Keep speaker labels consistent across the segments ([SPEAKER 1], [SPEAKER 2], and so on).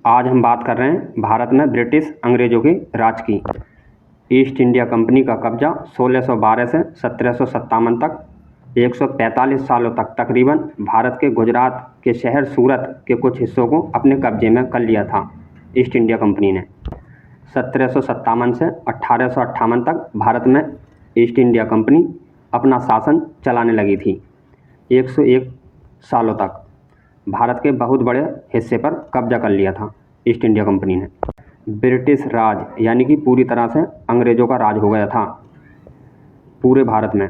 [SPEAKER 1] आज हम बात कर रहे हैं भारत में ब्रिटिश अंग्रेजों के राज की। ईस्ट इंडिया कंपनी का कब्जा 1612 से 1757 तक 145 सालों तक तकरीबन भारत के गुजरात के शहर सूरत के कुछ हिस्सों को अपने कब्जे में कर लिया था। ईस्ट इंडिया कंपनी ने 1757 से 1858 तक भारत में ईस्ट इंडिया कंपनी अपना शासन चलाने लगी थी। 101 सालों तक भारत के बहुत बड़े हिस्से पर कब्जा कर लिया था ईस्ट इंडिया कंपनी ने। ब्रिटिश राज यानी कि पूरी तरह से अंग्रेज़ों का राज हो गया था पूरे भारत में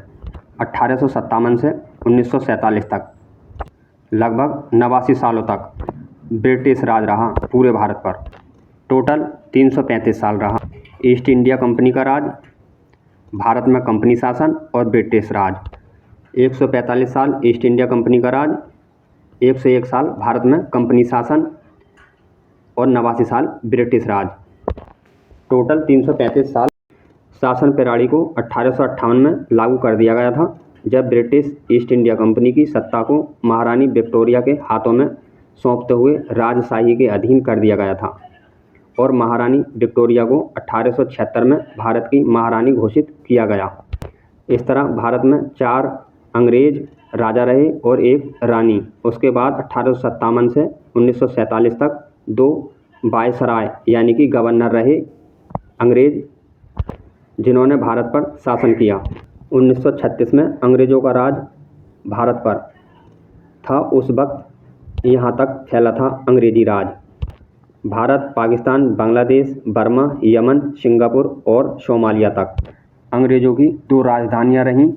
[SPEAKER 1] 1857 से 1947 तक। लगभग 89 सालों तक ब्रिटिश राज रहा पूरे भारत पर। टोटल 335 साल रहा ईस्ट इंडिया कंपनी का राज। भारत में कंपनी शासन और ब्रिटिश राज। 145 साल ईस्ट इंडिया कंपनी का राज, 101 साल भारत में कंपनी शासन और 89 साल ब्रिटिश राज। टोटल 335 साल। शासन प्रणाली को 1858 में लागू कर दिया गया था, जब ब्रिटिश ईस्ट इंडिया कंपनी की सत्ता को महारानी विक्टोरिया के हाथों में सौंपते हुए राजशाही के अधीन कर दिया गया था और महारानी विक्टोरिया को 1876 में भारत की महारानी घोषित किया गया। इस तरह भारत में 4 अंग्रेज राजा रहे और 1 रानी। उसके बाद 1857 से 1947 तक 2 वायसराय यानी कि गवर्नर रहे अंग्रेज, जिन्होंने भारत पर शासन किया। 1936 में अंग्रेज़ों का राज भारत पर था। उस वक्त यहाँ तक फैला था अंग्रेज़ी राज। Bharat, Pakistan, Bangladesh, Burma, Yemen, Singapore और सोमालिया तक अंग्रेज़ों की 2 राजधानियाँ रहीं।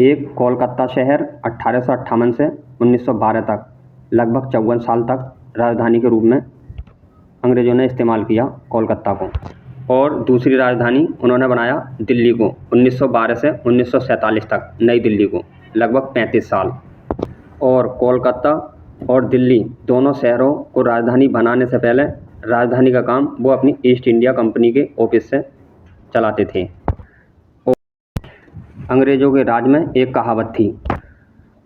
[SPEAKER 1] एक कोलकाता शहर 1858 से 1912 तक लगभग 54 साल तक राजधानी के रूप में अंग्रेज़ों ने इस्तेमाल किया कोलकाता को, और दूसरी राजधानी उन्होंने बनाया दिल्ली को 1912 से 1947 तक, नई दिल्ली को लगभग 35 साल। और कोलकाता और दिल्ली दोनों शहरों को राजधानी बनाने से पहले राजधानी का काम वो अपनी ईस्ट इंडिया कंपनी के ऑफिस से चलाते थे। अंग्रेज़ों के राज में एक कहावत थी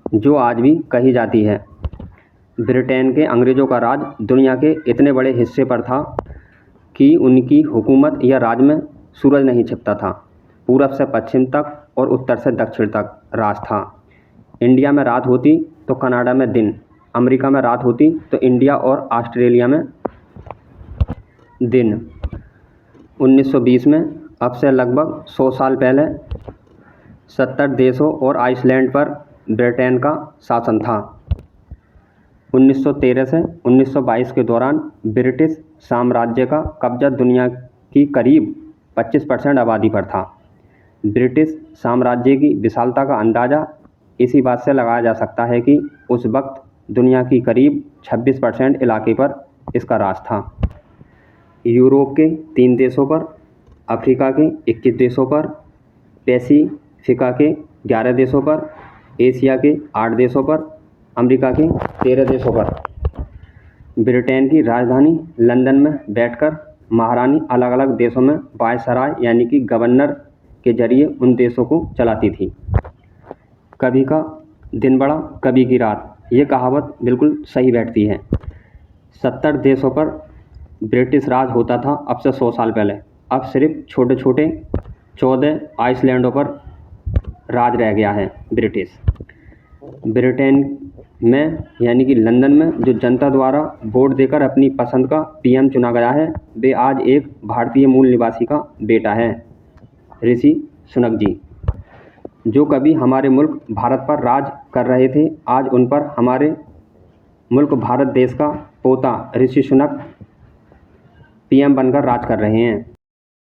[SPEAKER 1] जो आज भी कही जाती है। ब्रिटेन के अंग्रेज़ों का राज दुनिया के इतने बड़े हिस्से पर था कि उनकी हुकूमत या राज में सूरज नहीं छिपता था। पूरब से पश्चिम तक और उत्तर से दक्षिण तक राज था। इंडिया में रात होती तो कनाडा में दिन, अमेरिका में रात होती तो इंडिया और ऑस्ट्रेलिया में दिन। 1920 में, अब से लगभग 100 साल पहले, 70 देशों और आइसलैंड पर ब्रिटेन का शासन था। 1913 से 1922 के दौरान ब्रिटिश साम्राज्य का कब्जा दुनिया की करीब 25% आबादी पर था। ब्रिटिश साम्राज्य की विशालता का अंदाज़ा इसी बात से लगाया जा सकता है कि उस वक्त दुनिया की करीब 26% इलाके पर इसका राज था। यूरोप के 3 देशों पर, अफ्रीका के 21 देशों पर, पैसिफिका के 11 देशों पर, एशिया के 8 देशों पर, अमेरिका के 13 देशों पर ब्रिटेन की राजधानी लंदन में बैठकर महारानी अलग अलग देशों में वायसराय यानी कि गवर्नर के जरिए उन देशों को चलाती थी। कभी का दिन बड़ा, कभी की रात, ये कहावत बिल्कुल सही बैठती है। 70 देशों पर ब्रिटिश राज होता था अब से 100 साल पहले। अब सिर्फ छोटे छोटे 14 आइसलैंडों पर राज रह गया है ब्रिटिश। ब्रिटेन में यानी कि लंदन में जो जनता द्वारा वोट देकर अपनी पसंद का पीएम चुना गया है, वे आज एक भारतीय मूल निवासी का बेटा है, ऋषि सुनक जी, जो कभी हमारे मुल्क भारत पर राज कर रहे थे। आज उन पर हमारे मुल्क भारत देश का पोता ऋषि सुनक पीएम बनकर राज कर रहे हैं।